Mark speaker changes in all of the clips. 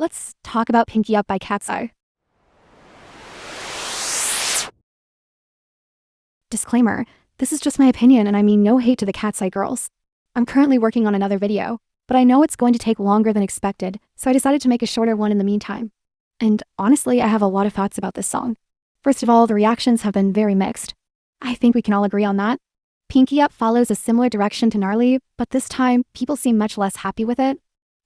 Speaker 1: Let's talk about Pinky Up by KATSEYE. Disclaimer, this is just my opinion and I mean no hate to the KATSEYE girls. I'm currently working on another video, but I know it's going to take longer than expected, so I decided to make a shorter one in the meantime. And honestly, I have a lot of thoughts about this song. First of all, the reactions have been very mixed. I think we can all agree on that. Pinky Up follows a similar direction to Gnarly, but this time, people seem much less happy with it.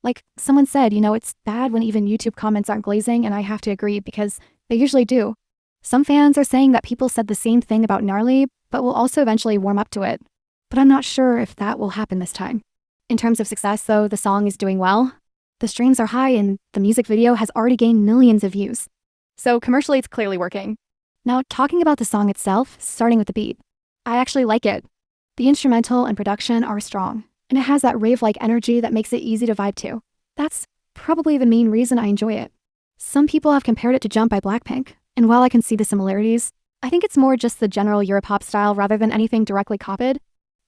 Speaker 1: Like someone said, it's bad when even YouTube comments aren't glazing, and I have to agree because they usually do. Some fans are saying that people said the same thing about Gnarly, but will also eventually warm up to it. But I'm not sure if that will happen this time. In terms of success, though, the song is doing well. The streams are high and the music video has already gained millions of views. So commercially, it's clearly working. Now, talking about the song itself, starting with the beat. I actually like it. The instrumental and production are strong, and it has that rave-like energy that makes it easy to vibe to. That's probably the main reason I enjoy it. Some people have compared it to Jump by Blackpink, and while I can see the similarities, I think it's more just the general Europop style rather than anything directly copied.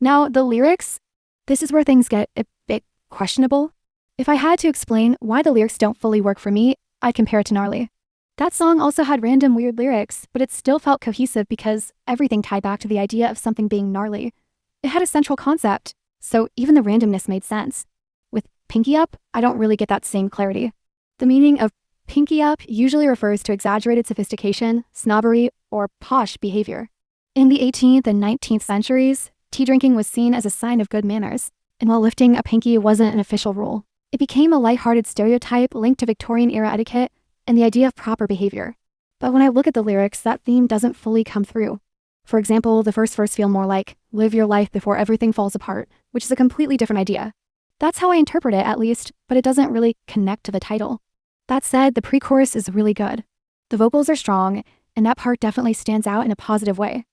Speaker 1: Now, the lyrics, this is where things get a bit questionable. If I had to explain why the lyrics don't fully work for me, I'd compare it to Gnarly. That song also had random weird lyrics, but it still felt cohesive because everything tied back to the idea of something being gnarly. It had a central concept, so even the randomness made sense. With Pinky Up, I don't really get that same clarity. The meaning of Pinky Up usually refers to exaggerated sophistication, snobbery, or posh behavior. In the 18th and 19th centuries, tea drinking was seen as a sign of good manners, and while lifting a pinky wasn't an official rule, it became a lighthearted stereotype linked to Victorian-era etiquette and the idea of proper behavior. But when I look at the lyrics, that theme doesn't fully come through. For example, the first verse feel more like, live your life before everything falls apart, which is a completely different idea. That's how I interpret it, at least, but it doesn't really connect to the title. That said, the pre-chorus is really good. The vocals are strong, and that part definitely stands out in a positive way.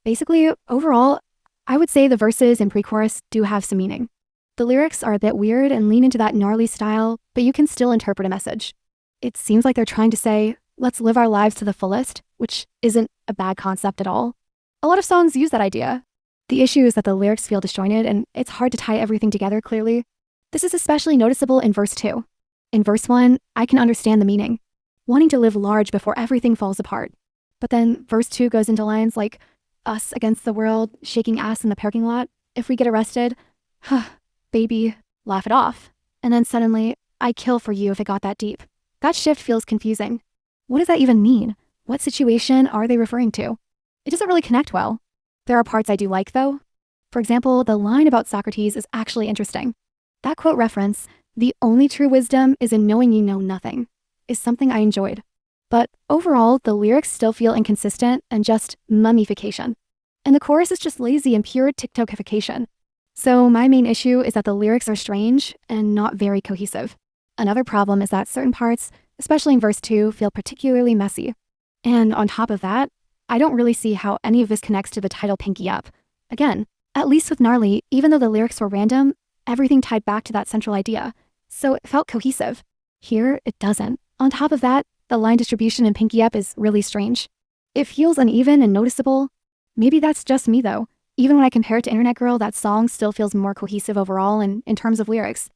Speaker 1: Basically, overall, I would say the verses and pre-chorus do have some meaning. The lyrics are a bit weird and lean into that gnarly style, but you can still interpret a message. It seems like they're trying to say, let's live our lives to the fullest, which isn't a bad concept at all. A lot of songs use that idea. The issue is that the lyrics feel disjointed and it's hard to tie everything together clearly. This is especially noticeable in verse 2. In verse 1, I can understand the meaning, wanting to live large before everything falls apart. But then verse 2 goes into lines like, us against the world, shaking ass in the parking lot, if we get arrested, baby, laugh it off. And then suddenly, I'd kill for you if it got that deep. That shift feels confusing. What does that even mean? What situation are they referring to? It doesn't really connect well. There are parts I do like, though. For example, the line about Socrates is actually interesting. That quote reference, the only true wisdom is in knowing you know nothing, is something I enjoyed. But overall, the lyrics still feel inconsistent and just mummification. And the chorus is just lazy and pure TikTokification. So my main issue is that the lyrics are strange and not very cohesive. Another problem is that certain parts, especially in verse 2, feel particularly messy. And on top of that, I don't really see how any of this connects to the title Pinky Up. Again, at least with Gnarly, even though the lyrics were random, everything tied back to that central idea. So it felt cohesive. Here, it doesn't. On top of that, the line distribution in Pinky Up is really strange. It feels uneven and noticeable. Maybe that's just me though. Even when I compare it to Internet Girl, that song still feels more cohesive overall and in terms of lyrics.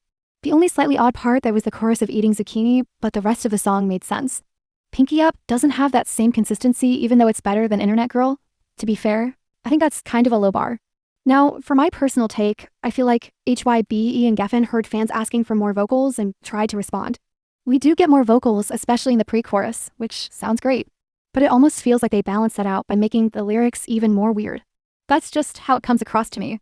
Speaker 1: The only slightly odd part there was the chorus of eating zucchini, but the rest of the song made sense. Pinky Up doesn't have that same consistency even though it's better than Internet Girl. To be fair, I think that's kind of a low bar. Now, for my personal take, I feel like HYBE and Geffen heard fans asking for more vocals and tried to respond. We do get more vocals, especially in the pre-chorus, which sounds great. But it almost feels like they balance that out by making the lyrics even more weird. That's just how it comes across to me.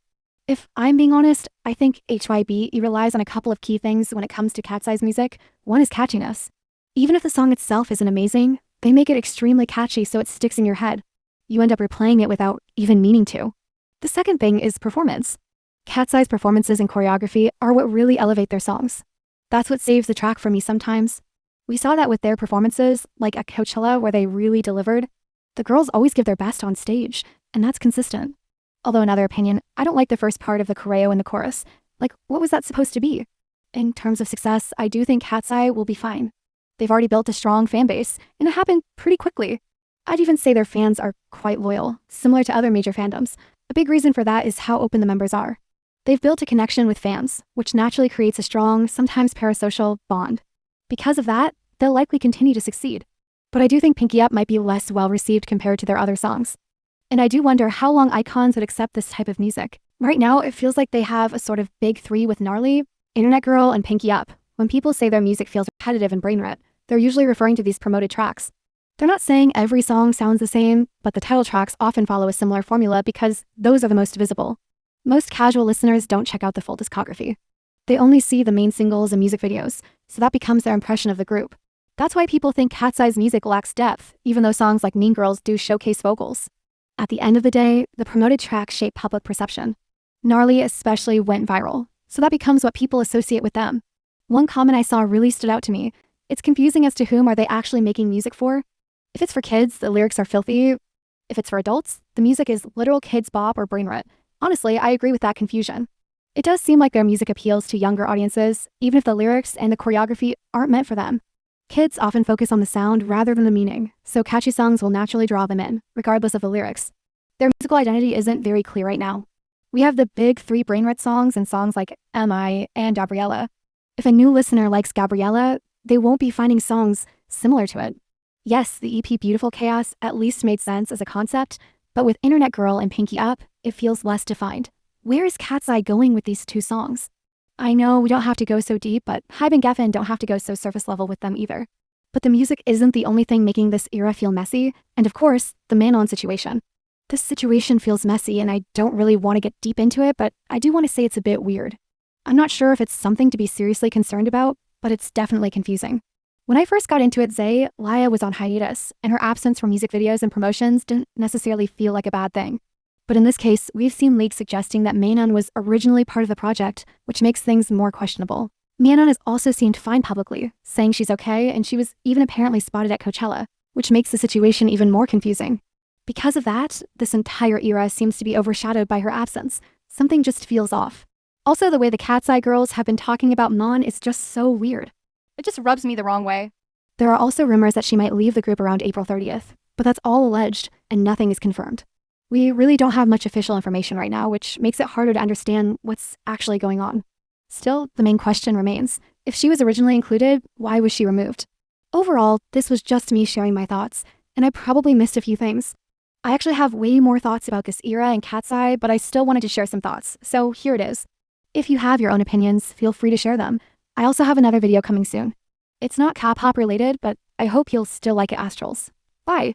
Speaker 1: If I'm being honest, I think HYBE relies on a couple of key things when it comes to KATSEYE's music. One is catchiness. Even if the song itself isn't amazing, they make it extremely catchy so it sticks in your head. You end up replaying it without even meaning to. The second thing is performance. KATSEYE's performances and choreography are what really elevate their songs. That's what saves the track for me sometimes. We saw that with their performances, like at Coachella where they really delivered. The girls always give their best on stage, and that's consistent. Although another opinion, I don't like the first part of the choreo in the chorus. Like, what was that supposed to be? In terms of success, I do think KATSEYE will be fine. They've already built a strong fan base, and it happened pretty quickly. I'd even say their fans are quite loyal, similar to other major fandoms. A big reason for that is how open the members are. They've built a connection with fans, which naturally creates a strong, sometimes parasocial, bond. Because of that, they'll likely continue to succeed. But I do think Pinky Up might be less well received compared to their other songs. And I do wonder how long icons would accept this type of music. Right now, it feels like they have a sort of big three with Gnarly, Internet Girl, and Pinky Up. When people say their music feels repetitive and brain rot, they're usually referring to these promoted tracks. They're not saying every song sounds the same, but the title tracks often follow a similar formula because those are the most visible. Most casual listeners don't check out the full discography. They only see the main singles and music videos, so that becomes their impression of the group. That's why people think KATSEYE's music lacks depth, even though songs like Mean Girls do showcase vocals. At the end of the day, the promoted tracks shape public perception. Gnarly especially went viral, so that becomes what people associate with them. One comment I saw really stood out to me. It's confusing as to whom are they actually making music for. If it's for kids, the lyrics are filthy. If it's for adults, the music is literal kids bop or brain rot. Honestly, I agree with that confusion. It does seem like their music appeals to younger audiences, even if the lyrics and the choreography aren't meant for them. Kids often focus on the sound rather than the meaning, so catchy songs will naturally draw them in, regardless of the lyrics. Their musical identity isn't very clear right now. We have the big three brain rot songs and songs like Am I and Gabriella. If a new listener likes Gabriella, they won't be finding songs similar to it. Yes, the EP Beautiful Chaos at least made sense as a concept, but with Internet Girl and Pinky Up, it feels less defined. Where is KATSEYE going with these two songs? I know we don't have to go so deep, but Hybe and Geffen don't have to go so surface level with them either. But the music isn't the only thing making this era feel messy, and of course, the Manon situation. This situation feels messy and I don't really want to get deep into it, but I do want to say it's a bit weird. I'm not sure if it's something to be seriously concerned about, but it's definitely confusing. When I first got into it, Laya was on hiatus, and her absence from music videos and promotions didn't necessarily feel like a bad thing. But in this case, we've seen leaks suggesting that Manon was originally part of the project, which makes things more questionable. Manon has also seemed fine publicly, saying she's okay, and she was even apparently spotted at Coachella, which makes the situation even more confusing. Because of that, this entire era seems to be overshadowed by her absence. Something just feels off. Also, the way the KATSEYE girls have been talking about Mon is just so weird. It just rubs me the wrong way. There are also rumors that she might leave the group around April 30th, but that's all alleged and nothing is confirmed. We really don't have much official information right now, which makes it harder to understand what's actually going on. Still, the main question remains. If she was originally included, why was she removed? Overall, this was just me sharing my thoughts, and I probably missed a few things. I actually have way more thoughts about this era and KATSEYE, but I still wanted to share some thoughts, so here it is. If you have your own opinions, feel free to share them. I also have another video coming soon. It's not K-pop related, but I hope you'll still like it, Astrals. Bye!